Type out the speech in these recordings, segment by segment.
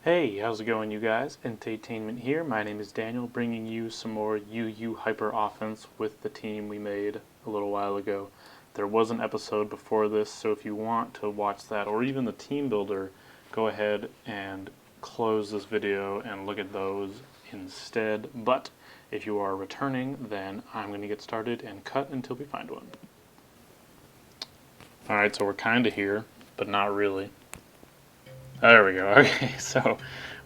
Hey, how's it going, you guys? EnteiTainment here. My name is Daniel, bringing you some more UU Hyper Offense with the team we made a little while ago. There was an episode before this, so if you want to watch that, or even the team builder, go ahead and close this video and look at those instead. But if you are returning, then I'm going to get started and cut until we find one. Alright, so we're kind of here, but not really. There we go. Okay, so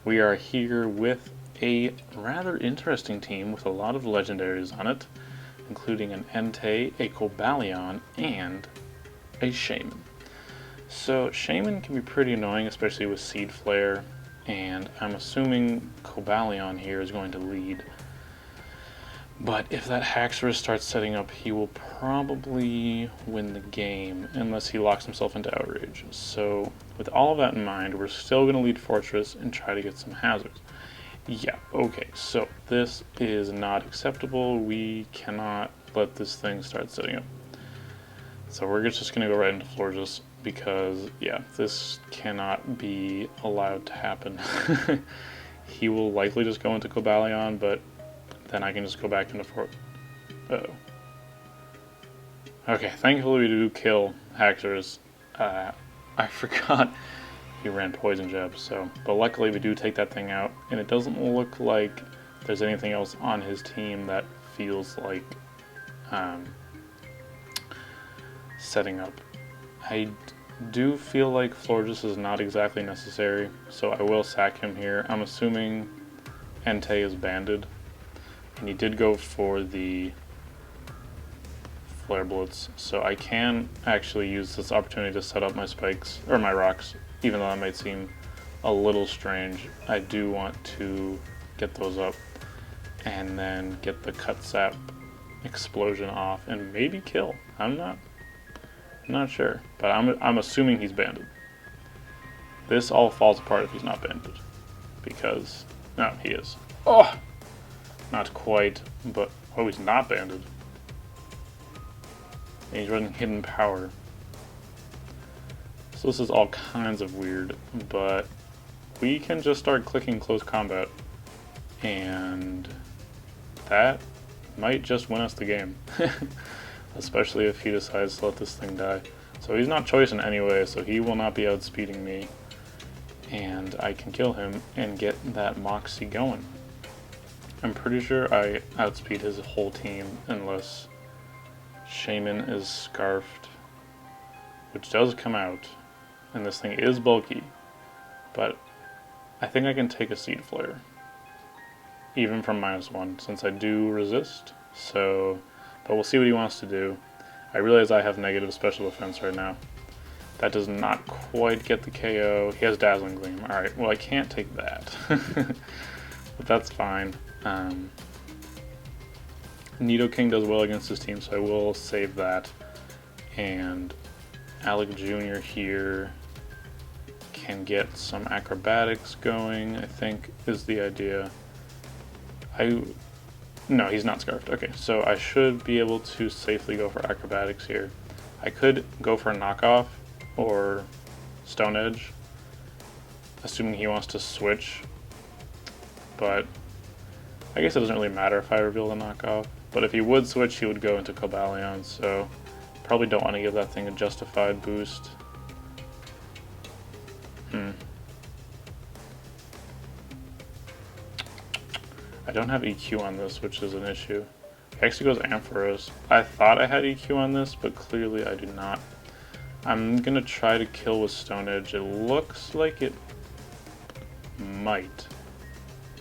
we are here with a rather interesting team with a lot of legendaries on it, including an Entei, a Cobalion, and a Shaman. So Shaman can be pretty annoying, especially with Seed Flare, and I'm assuming Cobalion here is going to lead. But if that Haxorus starts setting up, he will probably win the game, unless he locks himself into Outrage. So, with all of that in mind, we're still going to lead Fortress and try to get some hazards. Yeah, okay, so this is not acceptable. We cannot let this thing start setting up. So we're just going to go right into Fortress, because, yeah, this cannot be allowed to happen. He will likely just go into Cobalion, but then I can just go back into Fort. Uh-oh. Okay, thankfully we do kill Haxorus. I forgot he ran Poison Jab, so. But luckily we do take that thing out, and it doesn't look like there's anything else on his team that feels like setting up. I do feel like Florges is not exactly necessary, so I will sack him here. I'm assuming Entei is banded. And he did go for the Flare Blitz, so I can actually use this opportunity to set up my spikes, or my rocks, even though that might seem a little strange. I do want to get those up, and then get the Cut Sap explosion off, and maybe kill. I'm not sure, but I'm assuming he's banded. This all falls apart if he's not banded, because, no, he is. Oh! Not quite, but, oh, he's not banded. And he's running Hidden Power. So this is all kinds of weird, but we can just start clicking Close Combat, and that might just win us the game. Especially if he decides to let this thing die. So he's not choicing anyway, so he will not be outspeeding me. And I can kill him and get that Moxie going. I'm pretty sure I outspeed his whole team unless Shaman is Scarfed, which does come out, and this thing is bulky, but I think I can take a Seed Flare, even from -1, since I do resist, so, but we'll see what he wants to do. I realize I have negative special defense right now. That does not quite get the KO. He has Dazzling Gleam. Alright, well I can't take that. But that's fine. Nidoking does well against his team, so I will save that. And Alec Jr. here can get some acrobatics going, I think is the idea. No, he's not Scarfed. Okay, so I should be able to safely go for acrobatics here. I could go for a knockoff or Stone Edge, assuming he wants to switch, but I guess it doesn't really matter if I reveal the knockoff. But if he would switch, he would go into Cobalion, so probably don't want to give that thing a justified boost. I don't have EQ on this, which is an issue. He actually goes Ampharos. I thought I had EQ on this, but clearly I do not. I'm going to try to kill with Stone Edge. It looks like it might.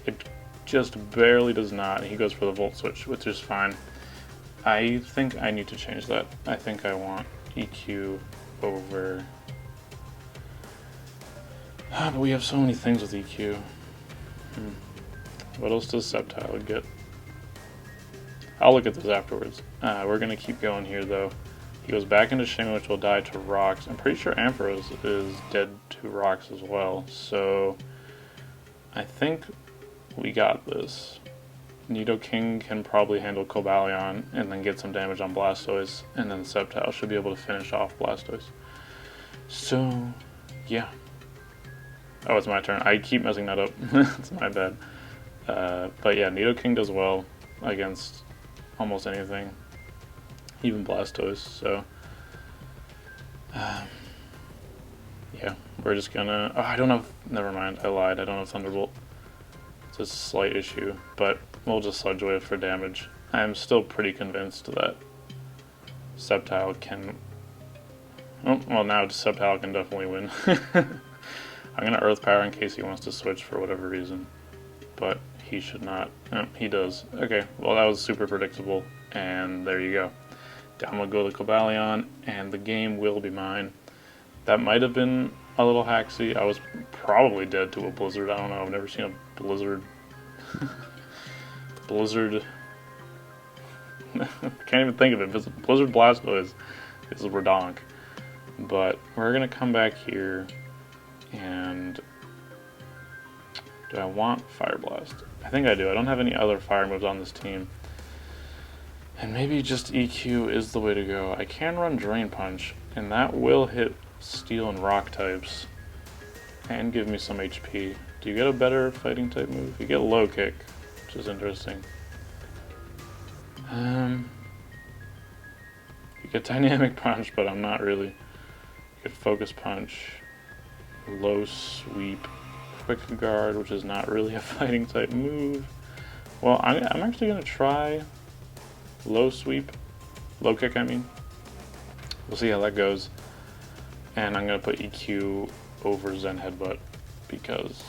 It just barely does not. He goes for the Volt Switch, which is fine. I think I need to change that. I think I want EQ over... but we have so many things with EQ. What else does Sceptile get? I'll look at this afterwards. We're going to keep going here, though. He goes back into Shaman, which will die to rocks. I'm pretty sure Ampharos is dead to rocks as well, so I think we got this. Nidoking can probably handle Cobalion and then get some damage on Blastoise, and then Sceptile should be able to finish off Blastoise. So, yeah. Oh, it's my turn. I keep messing that up. It's my bad. But yeah, Nidoking does well against almost anything, even Blastoise. So yeah, we're just gonna. Oh, I don't know. Never mind. I lied. I don't have Thunderbolt. It's a slight issue, but we'll just Sludge Wave for damage. I'm still pretty convinced that Sceptile can. Oh, well, now Sceptile can definitely win. I'm gonna Earth Power in case he wants to switch for whatever reason, but he should not. He does. Okay, well that was super predictable, and there you go. Down will go the Cobalion, and the game will be mine. That might have been a little hacksy. I was probably dead to a Blizzard. I don't know. I've never seen a Blizzard. Blizzard. Can't even think of it. Blizzard Blastoise is redonk. But we're gonna come back here, and do I want Fire Blast? I think I do. I don't have any other fire moves on this team. And maybe just EQ is the way to go. I can run Drain Punch, and that will hit Steel and Rock types, and give me some HP. Do you get a better fighting type move? You get Low Kick, which is interesting. You get Dynamic Punch, but I'm not really. You get Focus Punch, Low Sweep, Quick Guard, which is not really a fighting type move. Well, I'm actually going to try Low Sweep, Low Kick I mean. We'll see how that goes. And I'm going to put EQ over Zen Headbutt because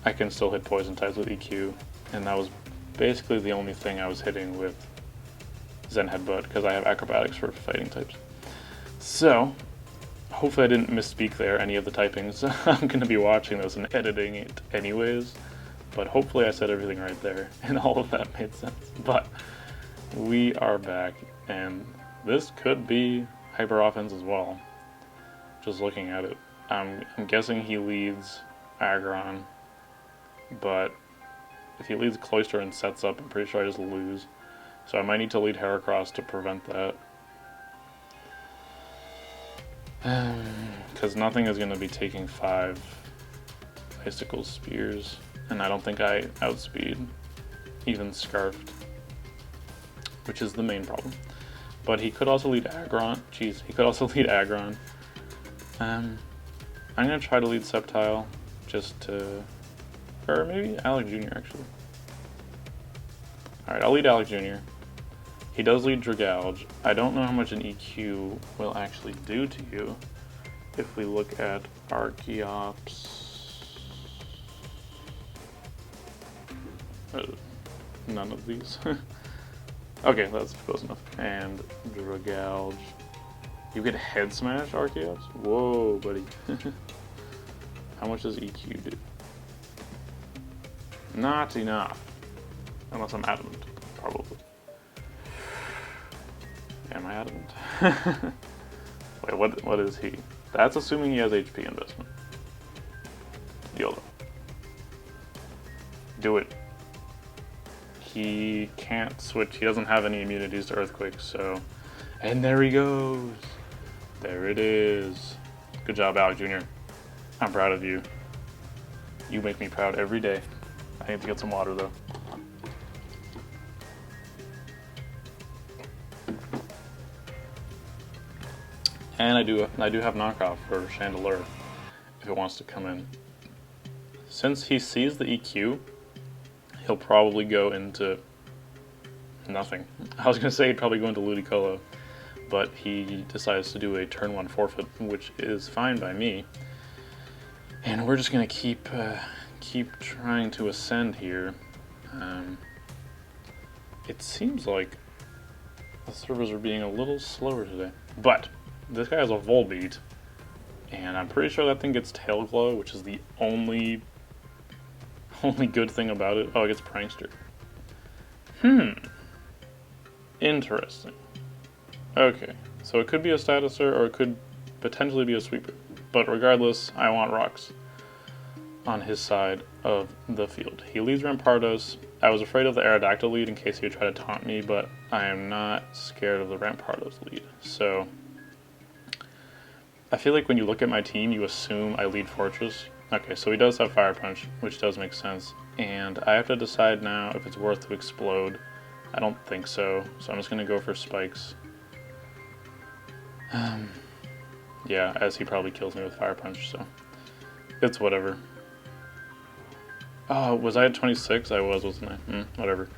I can still hit poison types with EQ, and that was basically the only thing I was hitting with Zen Headbutt because I have acrobatics for fighting types. So, hopefully I didn't misspeak there, any of the typings. I'm going to be watching this and editing it anyways, but hopefully I said everything right there, and all of that made sense. But we are back, and this could be Hyper Offense as well. Just looking at it. I'm guessing he leads Aggron, but if he leads Cloyster and sets up, I'm pretty sure I just lose. So I might need to lead Heracross to prevent that. Because nothing is going to be taking 5 Icicle Spears, and I don't think I outspeed even Scarfed, which is the main problem. But he could also lead Aggron. Jeez, he could also lead Aggron. I'm going to try to lead Sceptile, just to... Or maybe Alec Jr. actually. Alright, I'll lead Alec Jr. He does lead Dragalge. I don't know how much an EQ will actually do to you. If we look at Archeops... none of these. Okay, that's close enough. And Dragalge. You get Head Smash Archeops? Whoa, buddy. How much does EQ do? Not enough. Unless I'm adamant, probably. Am I adamant? Wait, what is he? That's assuming he has HP investment. YOLO. Do it. He can't switch. He doesn't have any immunities to Earthquake, so... And there he goes. There it is. Good job, Alec Jr. I'm proud of you. You make me proud every day. I need to get some water, though. And I do have knockoff for Chandelure if it wants to come in. Since he sees the EQ, he'll probably go into nothing. I was gonna say he'd probably go into Ludicolo, but he decides to do a turn 1 forfeit, which is fine by me. And we're just gonna keep trying to ascend here. It seems like the servers are being a little slower today, but this guy has a Volbeat, and I'm pretty sure that thing gets Tail Glow, which is the only good thing about it. Oh, it gets Prankster. Interesting. Okay, so it could be a Statuser, or it could potentially be a Sweeper. But regardless, I want rocks on his side of the field. He leads Rampardos. I was afraid of the Aerodactyl lead in case he would try to taunt me, but I am not scared of the Rampardos lead. So I feel like when you look at my team, you assume I lead Fortress, Okay, so he does have Fire Punch, which does make sense. And I have to decide now if it's worth to explode. I don't think so, so I'm just going to go for spikes. Yeah, as he probably kills me with Fire Punch, so it's whatever. Oh, was I at 26? I was, wasn't I? Whatever.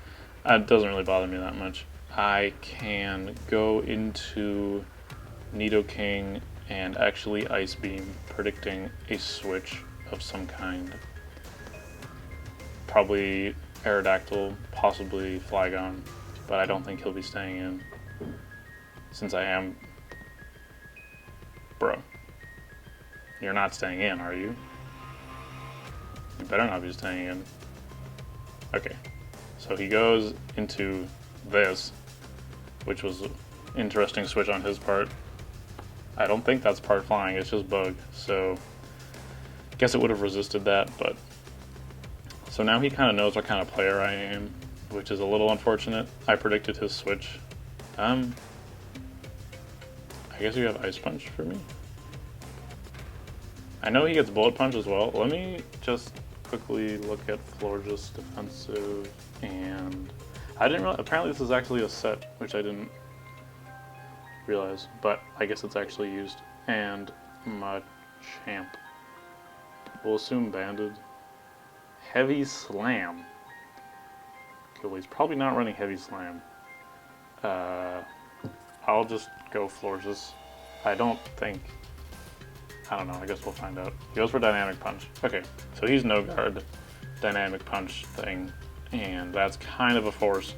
It doesn't really bother me that much. I can go into Nidoking and actually Ice Beam, predicting a switch of some kind. Probably Aerodactyl, possibly Flygon, but I don't think he'll be staying in. Since I am... Bro. You're not staying in, are you? You better not be staying in. Okay. So he goes into this, which was an interesting switch on his part. I don't think that's part flying, it's just bug, so I guess it would have resisted that, but... So now he kind of knows what kind of player I am, which is a little unfortunate. I predicted his switch. I guess you have Ice Punch for me? I know he gets Bullet Punch as well. Let me just quickly look at Florges defensive, and I didn't realize, apparently this is actually a set, which I didn't realize, but I guess it's actually used. And Machamp. We'll assume Banded. Heavy Slam. Okay, well he's probably not running Heavy Slam. I'll just go Florges. I don't know, I guess we'll find out. He goes for Dynamic Punch. Okay, so he's no guard, Dynamic Punch thing, and that's kind of a force.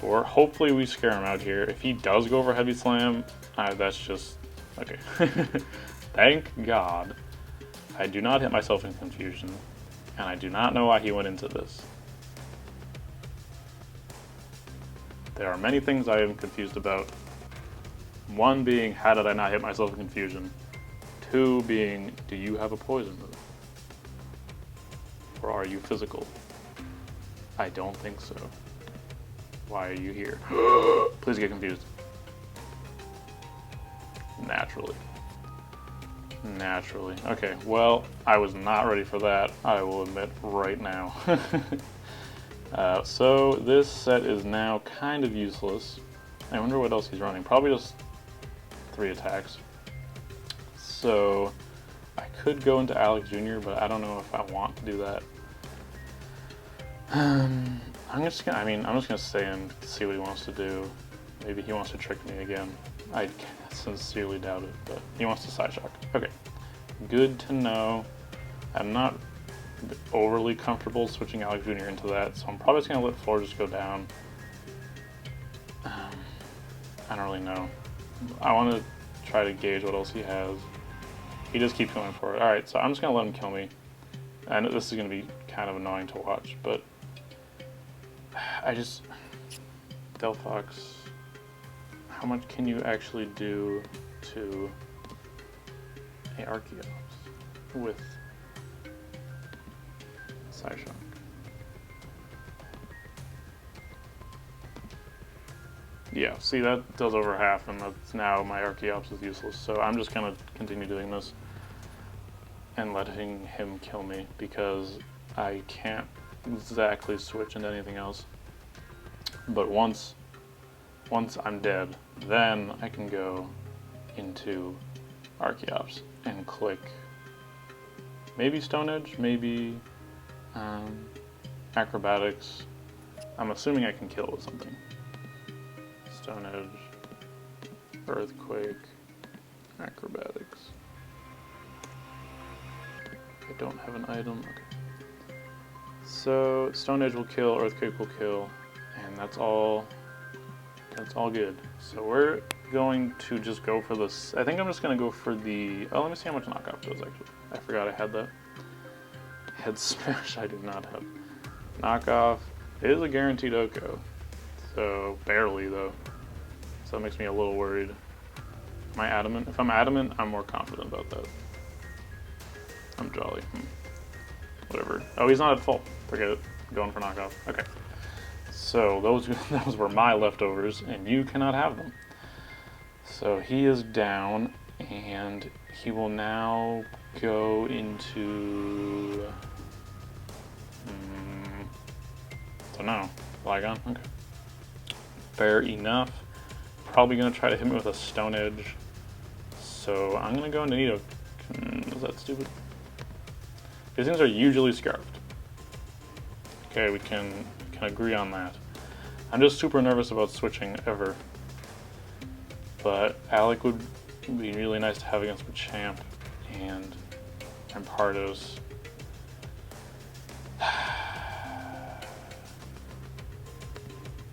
Or hopefully we scare him out here. If he does go for Heavy Slam, that's just, okay. Thank God. I do not hit myself in confusion, and I do not know why he went into this. There are many things I am confused about. One being, how did I not hit myself in confusion? Two being, do you have a poison move? Or are you physical? I don't think so. Why are you here? Please get confused. Naturally. Naturally. Okay, well, I was not ready for that, I will admit right now. So this set is now kind of useless. I wonder what else he's running. Probably just 3 attacks. So I could go into Alex Jr., but I don't know if I want to do that. I'm just gonna stay in to see what he wants to do. Maybe he wants to trick me again. I sincerely doubt it, but he wants to Side Shock. Okay, good to know. I'm not overly comfortable switching Alex Jr. into that, so I'm probably just gonna let Floor just go down. I don't really know. I want to try to gauge what else he has. He just keeps going for it. Alright, so I'm just gonna let him kill me. I know this is gonna be kind of annoying to watch, but Delphox, how much can you actually do to a Archeops with Psyshock? Yeah, see, that does over half, and that's now my Archeops is useless, so I'm just gonna continue doing this and letting him kill me, because I can't exactly switch into anything else. But once I'm dead, then I can go into Archeops and click maybe Stone Edge, maybe Acrobatics. I'm assuming I can kill with something. Stone Edge, Earthquake, Acrobatics. I don't have an item. Okay. So Stone Edge will kill, Earthquake will kill, and that's all good. So we're going to just go for this. I think I'm just gonna go for the, oh, let me see how much knockoff does actually. I forgot I had that. Head Smash I do not have. Knockoff is a guaranteed OHKO. So barely though. So that makes me a little worried. Am I adamant? If I'm adamant, I'm more confident about that. I'm jolly. Whatever. Oh, he's not at full. Forget it. Going for knockoff. Okay. So those were my leftovers, and you cannot have them. So he is down, and he will now go into... don't know. Flygon? Okay. Fair enough. Probably going to try to hit me with a Stone Edge. So I'm going to go into Nido. Is that stupid? These things are usually Scarfed. Okay, we can agree on that. I'm just super nervous about switching ever. But Alec would be really nice to have against Machamp and Rampardos.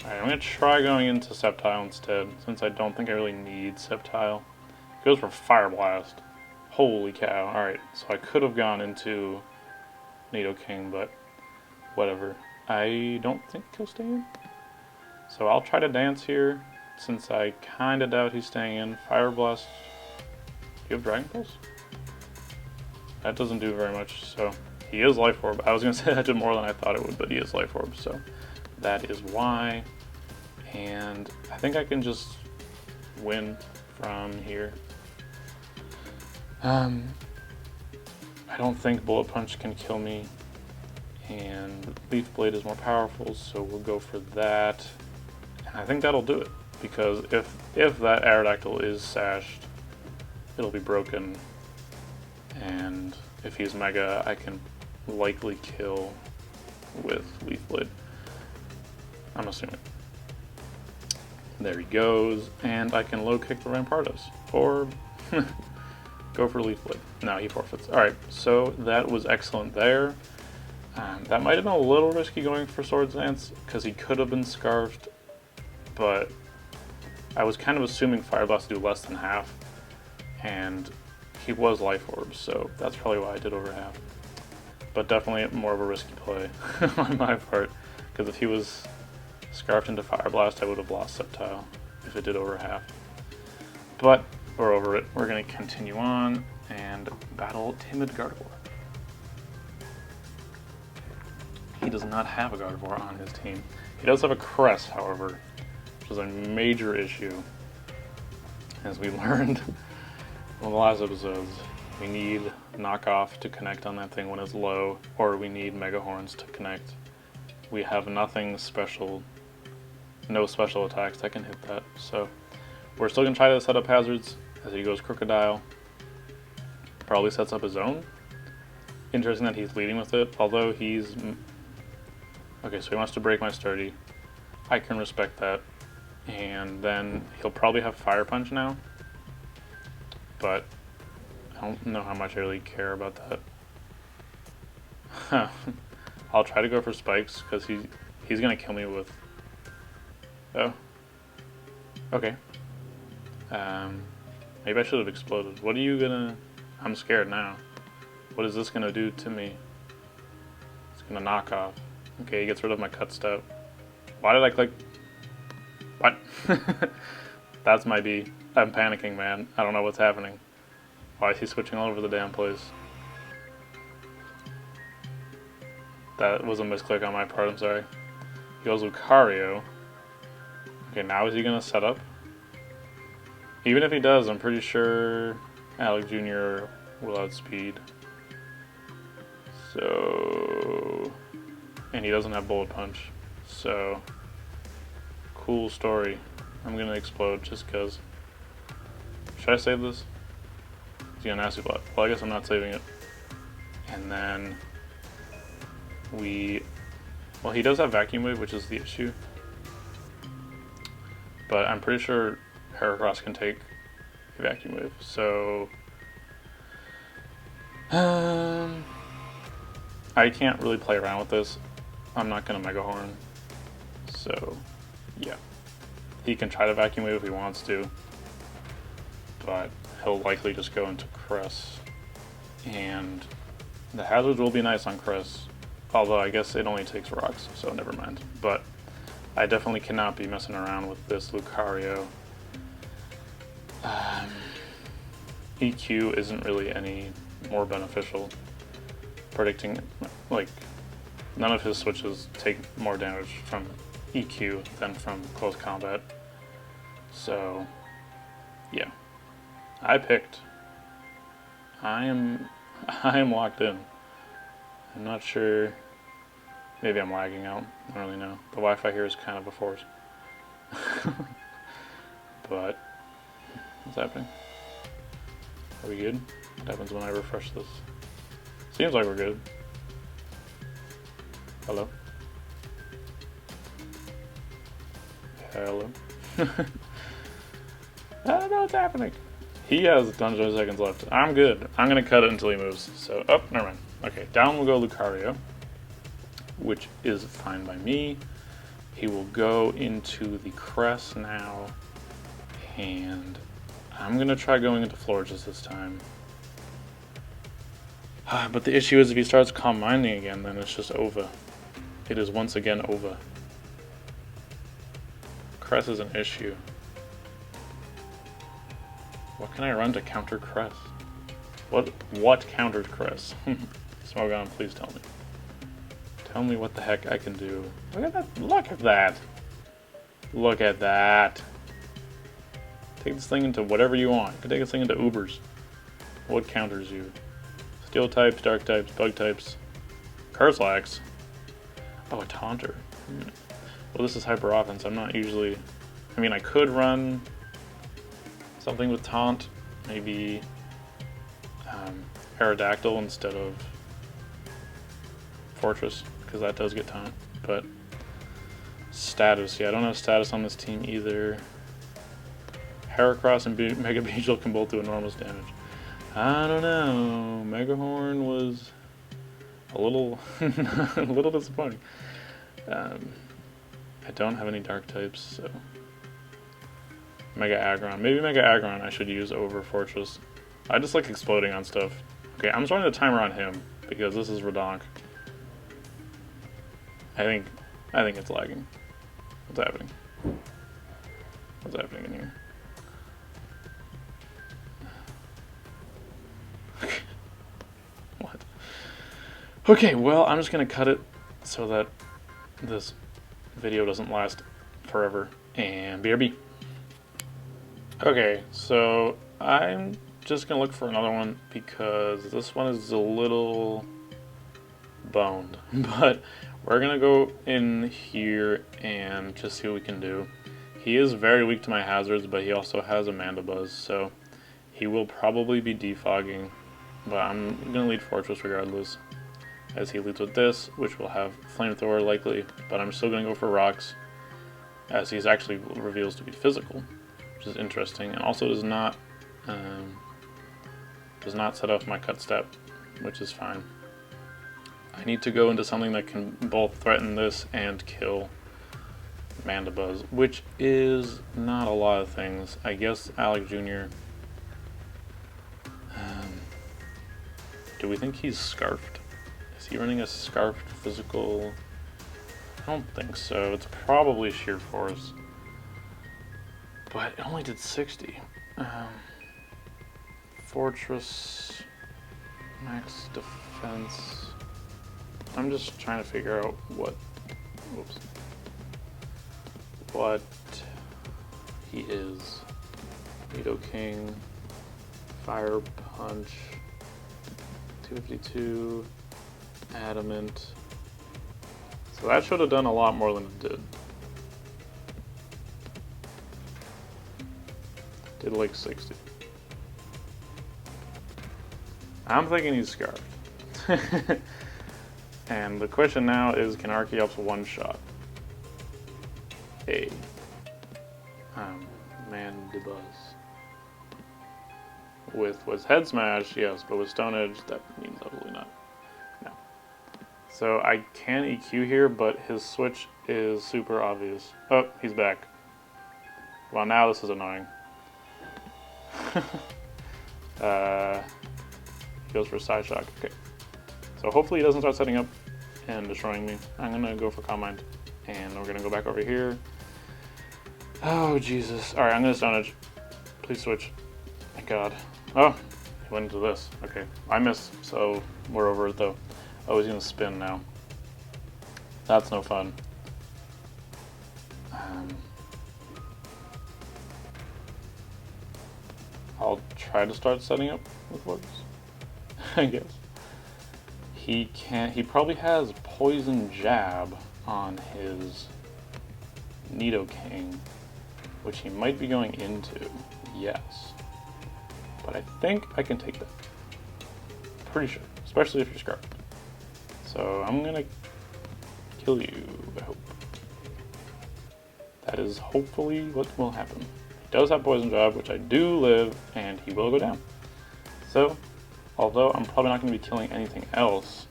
Alright, I'm going to try going into Sceptile instead, since I don't think I really need Sceptile. It goes for Fire Blast. Holy cow. Alright, so I could have gone into Nidoking, but whatever. I don't think he'll stay in. So I'll try to dance here, since I kind of doubt he's staying in. Fire Blast. Do you have Dragon Pulse? That doesn't do very much, so he is Life Orb. I was going to say that did more than I thought it would, but he is Life Orb, so that is why. And I think I can just win from here. I don't think Bullet Punch can kill me, and Leaf Blade is more powerful, so we'll go for that. And I think that'll do it, because if that Aerodactyl is sashed, it'll be broken, and if he's Mega, I can likely kill with Leaf Blade. I'm assuming. There he goes, and I can low kick the Rampardos, or go for Leaf Blade. No, he forfeits. Alright, so that was excellent there. That might have been a little risky going for Swords Dance, because he could have been Scarfed, but I was kind of assuming Fire Blast would do less than half, and he was Life Orb, so that's probably why I did over half. But definitely more of a risky play on my part, because if he was Scarfed into Fire Blast, I would have lost Sceptile if it did over half. But we're over it. We're going to continue on and battle Timid Gardevoir. He does not have a Gardevoir on his team. He does have a Crest, however, which is a major issue. As we learned in the last episodes, we need Knockoff to connect on that thing when it's low, or we need Mega Horns to connect. We have nothing special, no special attacks that can hit that, so we're still going to try to set up hazards as he goes Crocodile. Probably sets up his own. Interesting that he's leading with it, although he's... Okay, so he wants to break my Sturdy. I can respect that. And then he'll probably have Fire Punch now. But I don't know how much I really care about that. I'll try to go for Spikes, because he's going to kill me with... Oh. Okay. Maybe I should have exploded. What are you gonna... I'm scared now. What is this gonna do to me? It's gonna knock off. Okay, he gets rid of my Cut Step. Why did I click... What? That's my B. I'm panicking, man. I don't know what's happening. Why is he switching all over the damn place? That was a misclick on my part, I'm sorry. He goes Lucario. Okay, now is he gonna set up? Even if he does, I'm pretty sure Alec Jr. will outspeed. So... And he doesn't have Bullet Punch. So... Cool story. I'm gonna explode just cause. Should I save this? He's gonna Nasty Plot. Well, I guess I'm not saving it. And then... Well, he does have Vacuum Wave, which is the issue. But I'm pretty sure Heracross can take a Vacuum Wave, so... I can't really play around with this. I'm not going to Mega Horn. So, yeah. He can try to Vacuum Wave if he wants to. But he'll likely just go into Cress. And the hazards will be nice on Cress. Although I guess it only takes rocks, so never mind. But I definitely cannot be messing around with this Lucario. EQ isn't really any more beneficial. Predicting, like, none of his switches take more damage from EQ than from close combat. So, yeah. I picked. I'm I am locked in. I'm not sure. Maybe I'm lagging out. I don't really know. The Wi-Fi here is kind of a force. But what's happening? Are we good? What happens when I refresh this? Seems like we're good. Hello? Hello? I don't know what's happening. He has a ton of seconds left. I'm good. I'm going to cut it until he moves. So, oh, never mind. Okay, down will go Lucario, which is fine by me. He will go into the Crest now, and I'm going to try going into Florges this time. But the issue is if he starts Calm Minding again, then it's just over. It is once again over. Crest is an issue. What can I run to counter Crest? What countered Crest? Smogon, please tell me. Tell me what the heck I can do. Look at that. Look at that. Look at that. Take this thing into whatever you want. You can take this thing into Ubers. What counters you? Steel types, dark types, bug types. Curslax. Oh, a taunter. Well, this is hyper offense. I'm not usually. I mean, I could run something with taunt. Maybe Aerodactyl instead of Fortress, because that does get taunt. But status, yeah, I don't have status on this team either. Heracross and Mega Beetle can both do enormous damage. I don't know. Megahorn was a little, a little disappointing. I don't have any dark types, so Mega Aggron. Maybe Mega Aggron I should use over Fortress. I just like exploding on stuff. Okay, I'm starting the timer on him because this is Redonk. I think it's lagging. What's happening? What's happening in here? What? Okay, well, I'm just gonna cut it so that this video doesn't last forever. And BRB. Okay, so I'm just gonna look for another one because this one is a little boned. But we're gonna go in here and just see what we can do. He is very weak to my hazards, but he also has a Mandibuzz, so he will probably be defogging. But I'm gonna lead Fortress regardless, as he leads with this, which will have Flamethrower likely. But I'm still gonna go for Rocks, as he's actually reveals to be physical, which is interesting, and also does not set off my cut step, which is fine. I need to go into something that can both threaten this and kill Mandibuzz, which is not a lot of things. I guess Alec Jr. Do we think he's Scarfed? Is he running a Scarfed physical? I don't think so. It's probably Sheer Force. But it only did 60. Fortress, max defense. I'm just trying to figure out what he is. Nidoking, Fire Punch, 252, Adamant. So that should have done a lot more than it did. Did like 60. I'm thinking he's Scarfed. And the question now is, can Archeops one-shot a Mandibuzz? With Head Smash, yes, but with Stone Edge, that means absolutely not. No. So I can EQ here, but his switch is super obvious. Oh, he's back. Well, now this is annoying. He goes for Side Shock. Okay. So hopefully he doesn't start setting up and destroying me. I'm gonna go for Calm Mind, and we're gonna go back over here. Oh Jesus! All right, I'm gonna Stone Edge. Please switch. Thank God. Oh, he went into this. Okay, I missed, so we're over it though. Oh, he's gonna spin now. That's no fun. I'll try to start setting up with words. I guess. He probably has Poison Jab on his Nidoking, which he might be going into. Yes. But I think I can take that. Pretty sure. Especially if you're Scarlet. So I'm gonna kill you, I hope. That is hopefully what will happen. He does have Poison Jab, which I do live, and he will go down. So, although I'm probably not going to be killing anything else,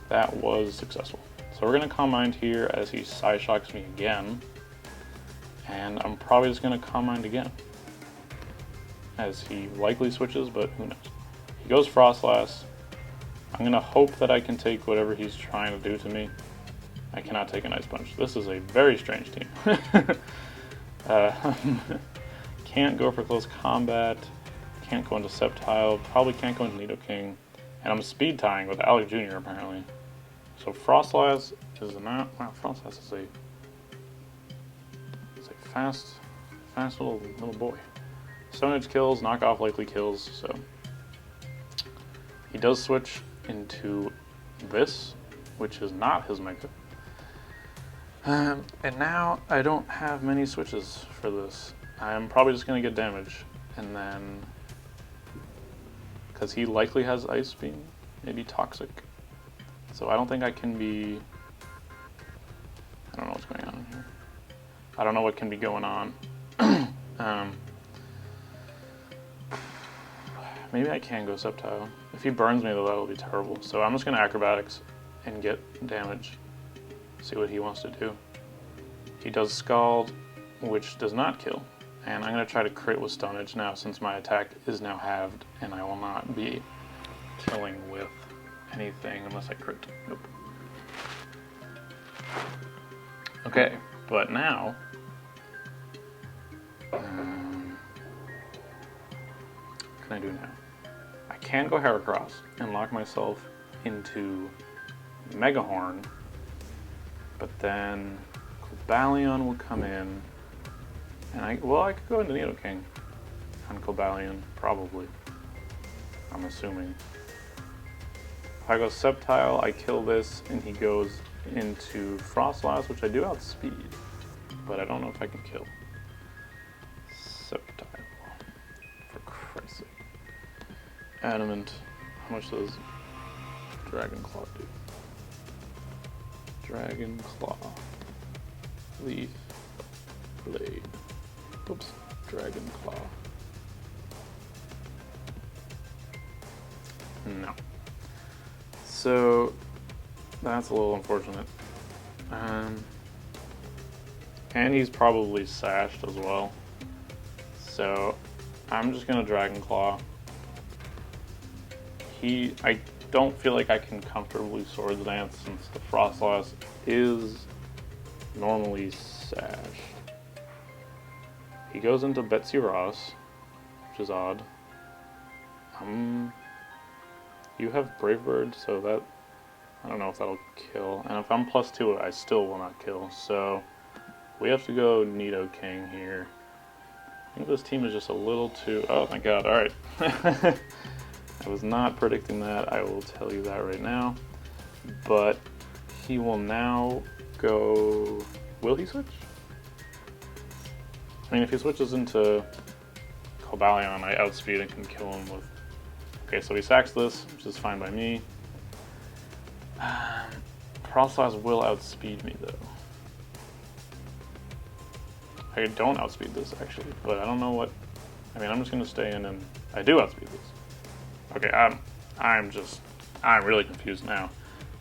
that was successful. So we're going to Calm Mind here as he Psyshocks me again. And I'm probably just going to Calm Mind again. As he likely switches, but who knows. He goes Frostlass. I'm going to hope that I can take whatever he's trying to do to me. I cannot take an Ice Punch. This is a very strange team. Can't go for close combat. Can't go into Sceptile. Probably can't go into Nidoking. And I'm speed tying with Alec Jr. apparently. So Frostlass is not. Wow, Frostlass is a fast little boy. Stone Edge kills, Knockoff likely kills. So he does switch into this, which is not his Mega. And now I don't have many switches for this. I'm probably just going to get damage. And then, because he likely has Ice Beam, maybe Toxic. So I don't think I can be... I don't know what's going on here. I don't know what can be going on. Maybe I can go Sceptile. If he burns me though, that will be terrible. So I'm just going to Acrobatics and get damage. See what he wants to do. He does Scald, which does not kill. And I'm going to try to crit with Stone Edge now since my attack is now halved and I will not be killing with anything unless I crit. Nope. Okay, but now... what can I do now? I can go Heracross and lock myself into Megahorn, but then Cobalion will come in, and I could go into Nidoking on Cobalion, probably. I'm assuming. If I go Sceptile, I kill this, and he goes into Frostlass, which I do outspeed, but I don't know if I can kill. Sceptile, for Christ's sake. Adamant, how much does Dragon Claw do? Dragon Claw. Leaf. Blade. Oops. Dragon Claw. No. So, that's a little unfortunate. And he's probably sashed as well. So, I'm just gonna Dragon Claw. I don't feel like I can comfortably Swords Dance since the Frostlass is normally sashed. He goes into Betsy Ross, which is odd. You have Brave Bird, so that, I don't know if that'll kill. And if I'm +2, I still will not kill. So we have to go Nidoking here. I think this team is just a little too, oh my god, alright. I was not predicting that, I will tell you that right now. But he will now go, will he switch? I mean, if he switches into Cobalion, I outspeed and can kill him with... Okay, so he sacks this, which is fine by me. Frostlass will outspeed me, though. I don't outspeed this, actually, but I don't know what... I mean, I'm just going to stay in and... I do outspeed this. Okay, I'm really confused now.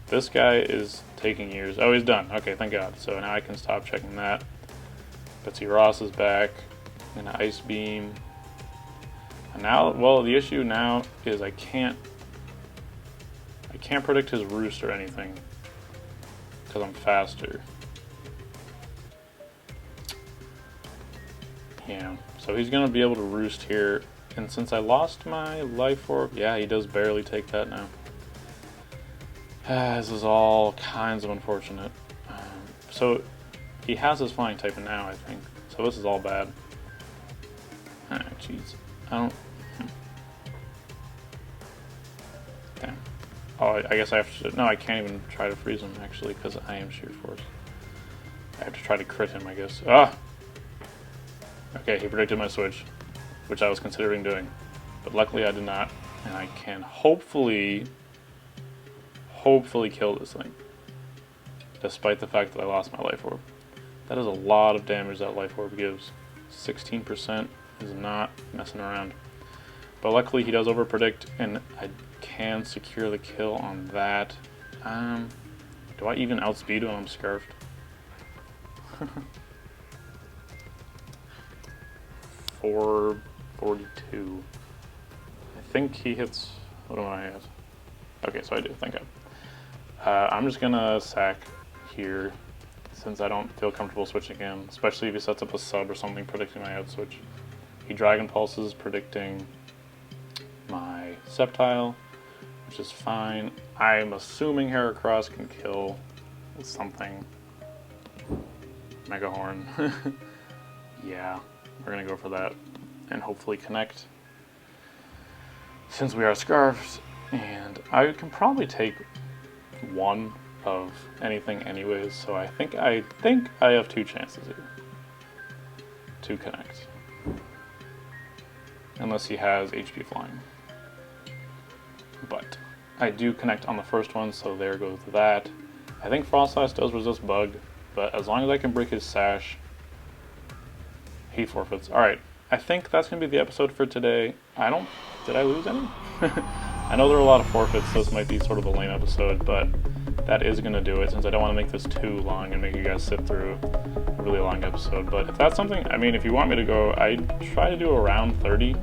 This guy is taking years. Oh, he's done. Okay, thank God. So now I can stop checking that. Betsy Ross is back. And Ice Beam. And now, well, the issue now is I can't predict his roost or anything because I'm faster. Yeah, so he's gonna be able to roost here. And since I lost my Life Orb, yeah, he does barely take that now. This is all kinds of unfortunate. So he has his Flying type now, I think. So this is all bad. Ah, jeez. I don't... Oh, I guess I have to... No, I can't even try to freeze him, actually, because I am sheer force. I have to try to crit him, I guess. Ah! Okay, he predicted my switch, which I was considering doing. But luckily I did not, and I can hopefully kill this thing. Despite the fact that I lost my life orb. That is a lot of damage that life orb gives. 16% is not messing around. But luckily he does overpredict, and I can secure the kill on that. Do I even outspeed when I'm scarfed? 442. I think he hits. What am I at? Okay, so I do. Thank God. I'm just gonna sack here since I don't feel comfortable switching again, especially if he sets up a sub or something predicting my out switch. He Dragon Pulses predicting my Sceptile, which is fine. I'm assuming Heracross can kill with something. Mega Horn. Yeah, we're gonna go for that and hopefully connect since we are scarfed, and I can probably take one of anything anyways, so I think I have 2 chances here to connect. Unless he has HP flying. But I do connect on the first one, so there goes that. I think Frostlass does resist Bug, but as long as I can break his Sash, he forfeits. Alright, I think that's going to be the episode for today. Did I lose any? I know there are a lot of forfeits, so this might be sort of a lame episode, but that is going to do it, since I don't want to make this too long and make you guys sit through a really long episode. But if that's something, I mean, if you want me to go, I try to do around 30,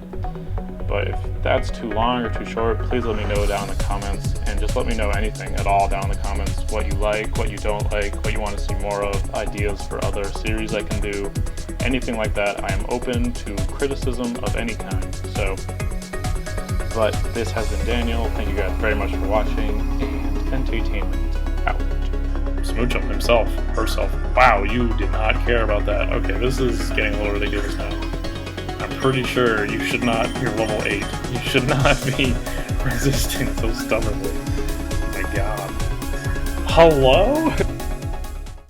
but if that's too long or too short, please let me know down in the comments, and just let me know anything at all down in the comments, what you like, what you don't like, what you want to see more of, ideas for other series I can do, anything like that. I am open to criticism of any kind. So, but this has been Daniel. Thank you guys very much for watching, and EnteiTainment out. Smooch up himself, herself. Wow, you did not care about that. Okay, this is getting a little ridiculous now. I'm pretty sure you should not, you're level 8. You should not be resisting so stubbornly. Oh my god. Hello?